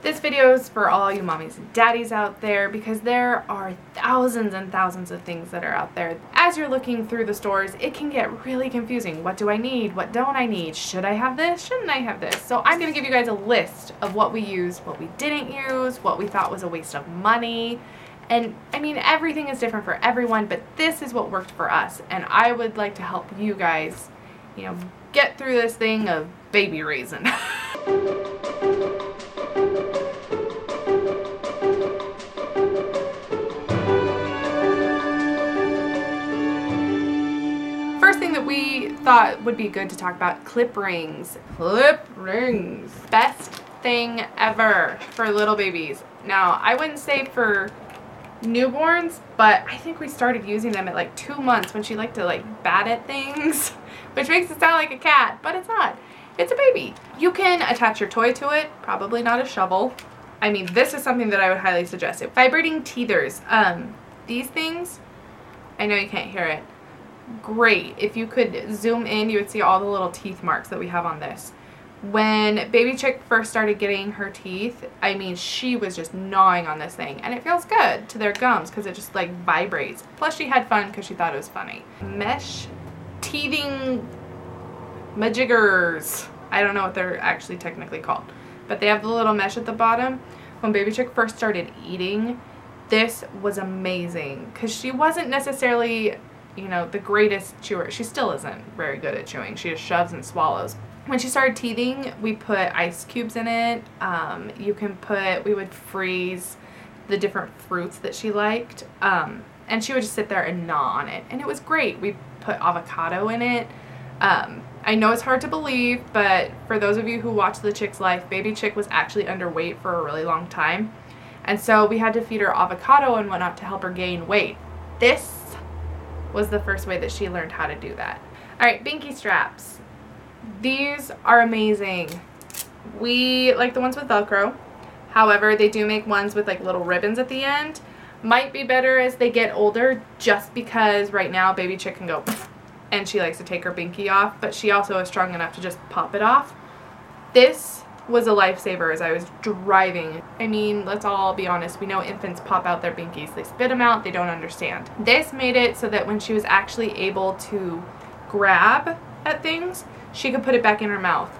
This video is for all you mommies and daddies out there because there are thousands and thousands of things that are out there. As you're looking through the stores, it can get really confusing. What do I need? What don't I need? Should I have this? Shouldn't I have this? So I'm going to give you guys a list of what we used, what we didn't use, what we thought was a waste of money. And I mean, everything is different for everyone, but this is what worked for us. And I would like to help you guys, get through this thing of baby raising. First thing that we thought would be good to talk about, clip rings. Clip rings. Best thing ever for little babies. Now, I wouldn't say for newborns, but I think we started using them at like 2 months when she liked to bat at things, which makes it sound like a cat, but it's not. It's a baby. You can attach your toy to it, probably not a shovel. I mean, this is something that I would highly suggest. Vibrating Teethers. These things, I know you can't hear it. Great. If you could zoom in, you would see all the little teeth marks that we have on this. When baby chick first started getting her teeth, I mean, she was just gnawing on this thing, and it feels good to their gums because it just vibrates. Plus she had fun because she thought it was funny. Mesh teething majiggers. I don't know what they're actually technically called, but they have the little mesh at the bottom. When baby chick first started eating, this was amazing because she wasn't necessarily the greatest chewer. She still isn't very good at chewing. She just shoves and swallows. When she started teething, we put ice cubes in it. We would freeze the different fruits that she liked. And she would just sit there and gnaw on it. And it was great. We put avocado in it. I know it's hard to believe, but for those of you who watch The Chick's Life, baby chick was actually underweight for a really long time. And so we had to feed her avocado and whatnot to help her gain weight. This was the first way that she learned how to do that. All right, Binki Straps. These are amazing. We like the ones with Velcro. However, they do make ones with little ribbons at the end. Might be better as they get older, just because right now baby chick can go and she likes to take her binky off, but she also is strong enough to just pop it off. This was a lifesaver as I was driving. I mean, let's all be honest. We know infants pop out their binkies. They spit them out. They don't understand. This made it so that when she was actually able to grab at things, she could put it back in her mouth.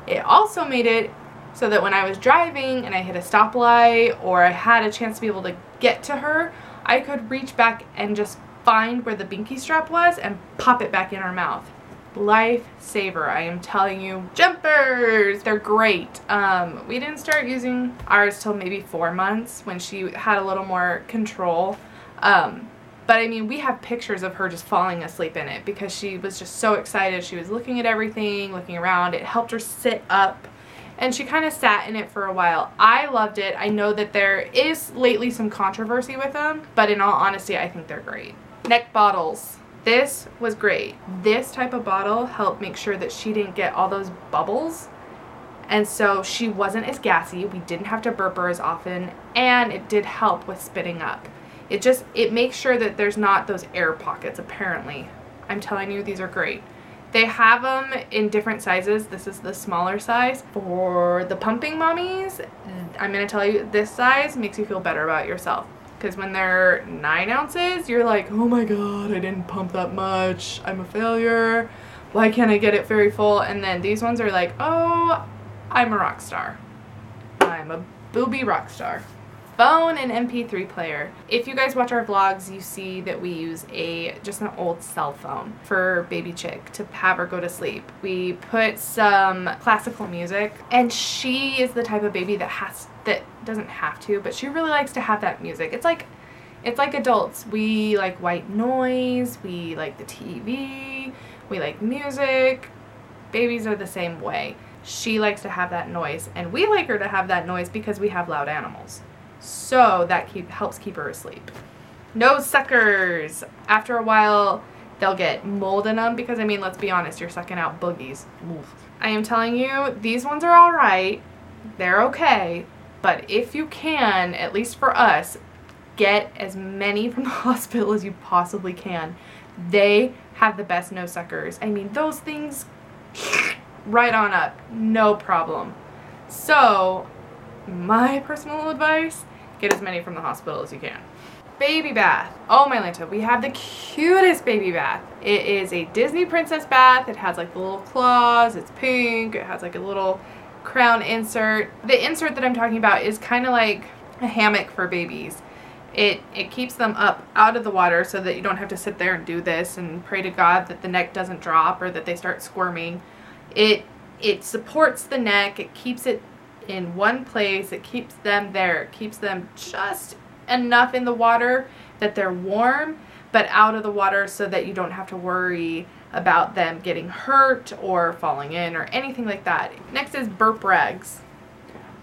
It also made it so that when I was driving and I hit a stoplight or I had a chance to be able to get to her, I could reach back and just find where the Binki Strap was and pop it back in her mouth. Lifesaver, I am telling you. Jumpers, they're great. We didn't start using ours till maybe 4 months when she had a little more control. But I mean, we have pictures of her just falling asleep in it because she was just so excited. She was looking at everything, looking around. It helped her sit up, and she kind of sat in it for a while. I loved it. I know that there is lately some controversy with them, but in all honesty, I think they're great. Neck bottles. This was great. This type of bottle helped make sure that she didn't get all those bubbles, and so she wasn't as gassy. We didn't have to burp her as often, and it did help with spitting up. It makes sure that there's not those air pockets, apparently. I'm telling you, these are great. They have them in different sizes. This is the smaller size. For the pumping mommies, I'm going to tell you, this size makes you feel better about yourself. Because when they're 9 ounces, you're like, oh my god, I didn't pump that much. I'm a failure. Why can't I get it very full? And then these ones are like, oh, I'm a rock star. I'm a booby rock star. Phone and MP3 player. If you guys watch our vlogs, you see that we use just an old cell phone for baby chick to have her go to sleep. We put some classical music, and she is the type of baby that doesn't have to, but she really likes to have that music. It's like adults. We like white noise, we like the TV, we like music. Babies are the same way. She likes to have that noise, and we like her to have that noise because we have loud animals. So that helps keep her asleep. No suckers. After a while, they'll get mold in them because, I mean, let's be honest, you're sucking out boogies. Oof. I am telling you, these ones are all right. They're okay. But if you can, at least for us, get as many from the hospital as you possibly can. They have the best no suckers. I mean, those things right on up. No problem. So my personal advice, get as many from the hospital as you can. Baby bath. Oh my Lanta, we have the cutest baby bath. It is a Disney princess bath. It has like the little claws. It's pink. It has like a little crown insert. The insert that I'm talking about is kind of like a hammock for babies. It keeps them up out of the water so that you don't have to sit there and do this and pray to God that the neck doesn't drop or that they start squirming. It supports the neck. It keeps it in one place. It keeps them there. It keeps them just enough in the water that they're warm, but out of the water so that you don't have to worry about them getting hurt or falling in or anything like that. Next is burp rags.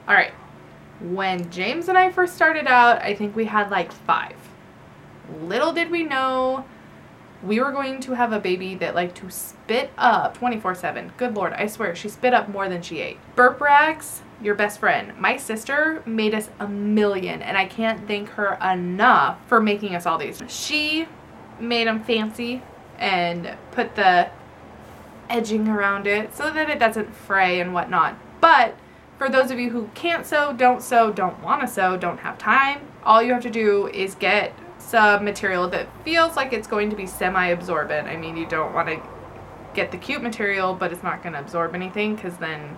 All right. When James and I first started out, I think we had like 5. Little did we know we were going to have a baby that liked to spit up 24/7. Good Lord, I swear, she spit up more than she ate. Burp rags, your best friend. My sister made us a million, and I can't thank her enough for making us all these. She made them fancy and put the edging around it so that it doesn't fray and whatnot. But for those of you who can't sew, don't want to sew, don't have time, all you have to do is get some material that feels like it's going to be semi-absorbent. I mean, you don't want to get the cute material, but it's not going to absorb anything, because then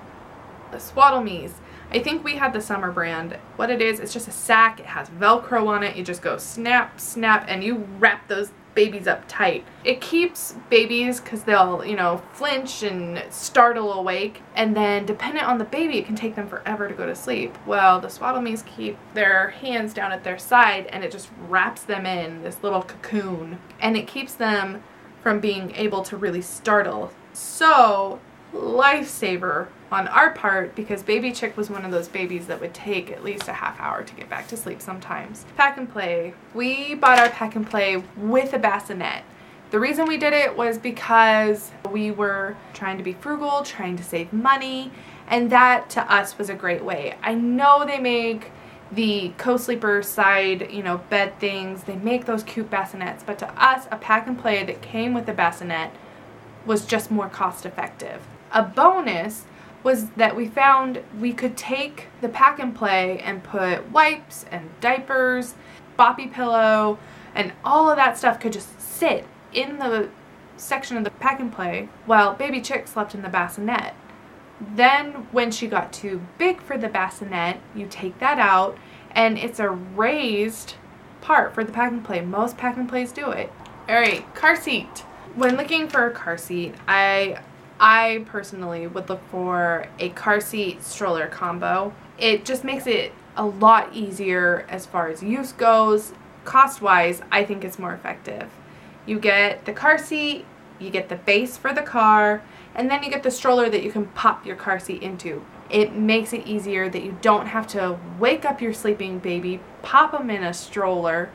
the Swaddle Me's. I think we had the summer brand. What it is, it's just a sack. It has Velcro on it. You just go snap, snap, and you wrap those babies up tight. It keeps babies, because they'll, flinch and startle awake, and then dependent on the baby, it can take them forever to go to sleep. Well, the Swaddle Me's keep their hands down at their side, and it just wraps them in this little cocoon, and it keeps them from being able to really startle. So, lifesaver on our part, because Baby Chick was one of those babies that would take at least a half hour to get back to sleep sometimes. Pack and Play. We bought our Pack and Play with a bassinet. The reason we did it was because we were trying to be frugal, trying to save money, and that to us was a great way. I know they make the co-sleeper side, bed things. They make those cute bassinets, but to us, a Pack and Play that came with a bassinet was just more cost effective. A bonus was that we found we could take the Pack and Play and put wipes and diapers, boppy pillow, and all of that stuff could just sit in the section of the Pack and Play while Baby Chick slept in the bassinet. Then when she got too big for the bassinet, you take that out, and it's a raised part for the Pack and Play. Most Pack and Plays do it. All right, car seat. When looking for a car seat, I personally would look for a car seat stroller combo. It just makes it a lot easier as far as use goes. Cost-wise, I think it's more effective. You get the car seat, you get the base for the car, and then you get the stroller that you can pop your car seat into. It makes it easier that you don't have to wake up your sleeping baby, pop them in a stroller,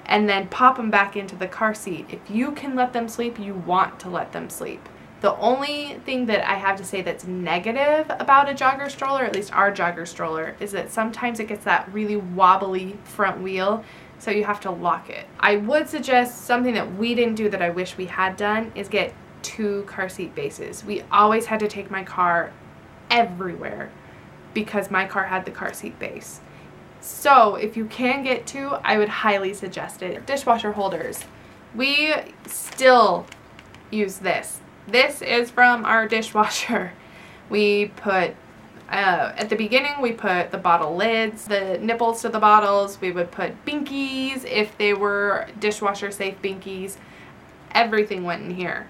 and then pop them back into the car seat. If you can let them sleep, you want to let them sleep. The only thing that I have to say that's negative about a jogger stroller, at least our jogger stroller, is that sometimes it gets that really wobbly front wheel, so you have to lock it. I would suggest something that we didn't do that I wish we had done is get 2 car seat bases. We always had to take my car everywhere because my car had the car seat base. So if you can get 2, I would highly suggest it. Dishwasher holders. We still use this. This is from our dishwasher. We put, at the beginning, we put the bottle lids, the nipples to the bottles. We would put Binkies if they were dishwasher safe Binkies. Everything went in here.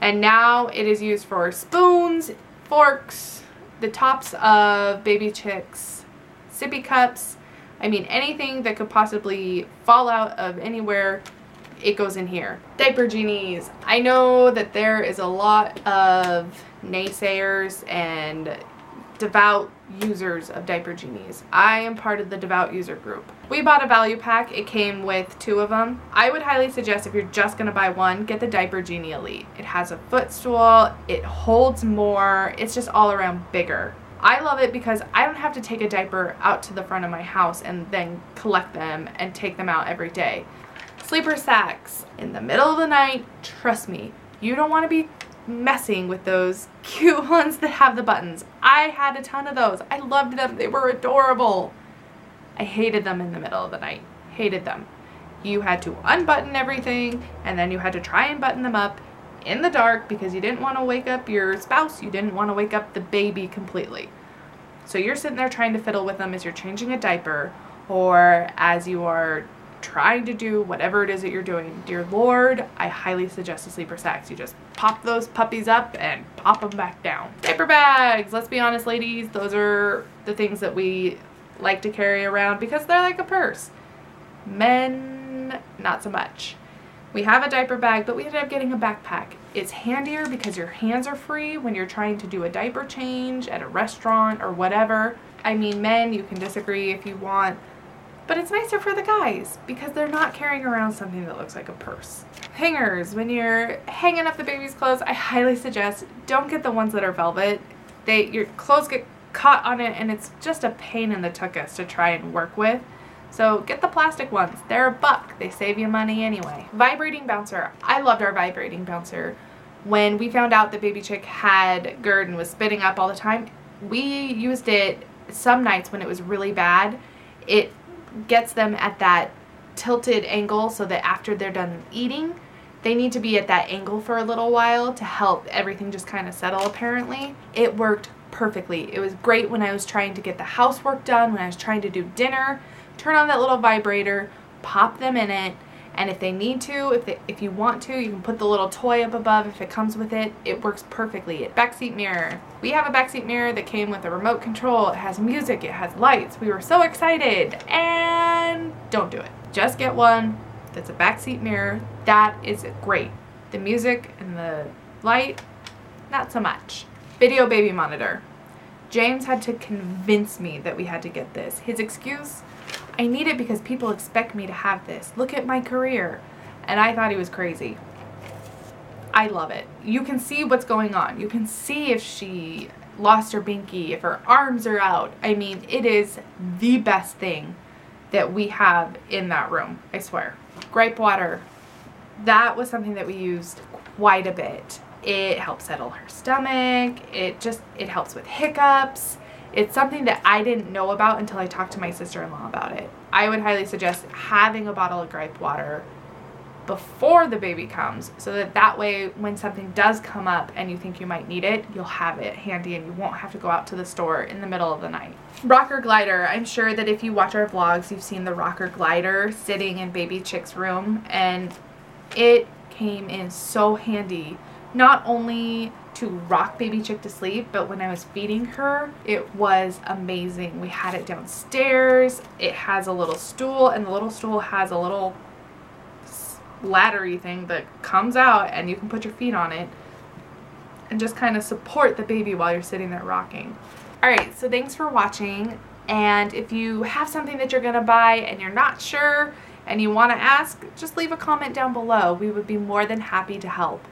And now it is used for spoons, forks, the tops of Baby Chick's sippy cups. I mean, anything that could possibly fall out of anywhere, it goes in here. Diaper genies. I know that there is a lot of naysayers and devout users of diaper genies. I am part of the devout user group. We bought a value pack. It came with 2 of them. I would highly suggest if you're just gonna buy one, get the Diaper Genie Elite. It has a footstool, it holds more, it's just all around bigger. I love it because I don't have to take a diaper out to the front of my house and then collect them and take them out every day. Sleeper sacks. In the middle of the night, trust me, you don't want to be messing with those cute ones that have the buttons. I had a ton of those. I loved them. They were adorable. I hated them in the middle of the night. Hated them. You had to unbutton everything, and then you had to try and button them up in the dark because you didn't want to wake up your spouse. You didn't want to wake up the baby completely. So you're sitting there trying to fiddle with them as you're changing a diaper or as you are trying to do whatever it is that you're doing. Dear Lord, I highly suggest a sleeper sack. You just pop those puppies up and pop them back down. Diaper bags. Let's be honest, ladies. Those are the things that we like to carry around because they're like a purse. Men, not so much. We have a diaper bag, but we ended up getting a backpack. It's handier because your hands are free when you're trying to do a diaper change at a restaurant or whatever. I mean, men, you can disagree if you want, but it's nicer for the guys because they're not carrying around something that looks like a purse. Hangers. When you're hanging up the baby's clothes, I highly suggest don't get the ones that are velvet. Your clothes get caught on it and it's just a pain in the tuchus to try and work with. So get the plastic ones. They're $1. They save you money anyway. Vibrating bouncer. I loved our vibrating bouncer. When we found out that Baby Chick had GERD and was spitting up all the time, we used it some nights when it was really bad. It gets them at that tilted angle so that after they're done eating, they need to be at that angle for a little while to help everything just kind of settle apparently. It worked perfectly. It was great when I was trying to get the housework done, when I was trying to do dinner. Turn on that little vibrator, pop them in it, and if they need to, if you want to, you can put the little toy up above if it comes with it. It works perfectly. Backseat mirror. We have a backseat mirror that came with a remote control. It has music, it has lights. We were so excited, and don't do it. Just get one that's a backseat mirror. That is great. The music and the light, not so much. Video baby monitor. James had to convince me that we had to get this. His excuse, I need it because people expect me to have this. Look at my career. And I thought he was crazy. I love it. You can see what's going on. You can see if she lost her binky, if her arms are out. I mean, it is the best thing that we have in that room, I swear. Gripe water. That was something that we used quite a bit. It helps settle her stomach. It helps with hiccups. It's something that I didn't know about until I talked to my sister-in-law about it. I would highly suggest having a bottle of gripe water before the baby comes so that way when something does come up and you think you might need it, you'll have it handy and you won't have to go out to the store in the middle of the night. Rocker glider. I'm sure that if you watch our vlogs, you've seen the rocker glider sitting in Baby Chick's room, and it came in so handy. Not only to rock Baby Chick to sleep, but when I was feeding her, it was amazing. We had it downstairs. It has a little stool, and the little stool has a little laddery thing that comes out, and you can put your feet on it and just kind of support the baby while you're sitting there rocking. Alright, so thanks for watching, and if you have something that you're going to buy and you're not sure and you want to ask, just leave a comment down below. We would be more than happy to help.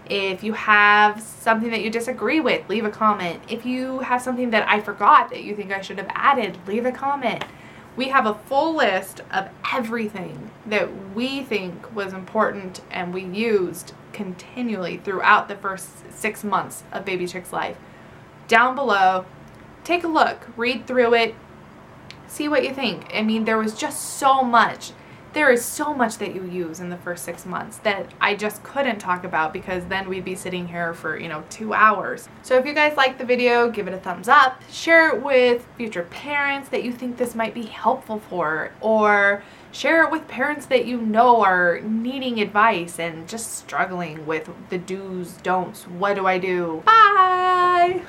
If you have something that you disagree with, leave a comment. If you have something that I forgot that you think I should have added, leave a comment. We have a full list of everything that we think was important and we used continually throughout the first 6 months of Baby Chick's life. Down below, take a look, read through it, see what you think. I mean, there was just so much. There is so much that you use in the first 6 months that I just couldn't talk about because then we'd be sitting here for, 2 hours. So if you guys like the video, give it a thumbs up. Share it with future parents that you think this might be helpful for, or share it with parents that you know are needing advice and just struggling with the do's, don'ts. What do I do? Bye!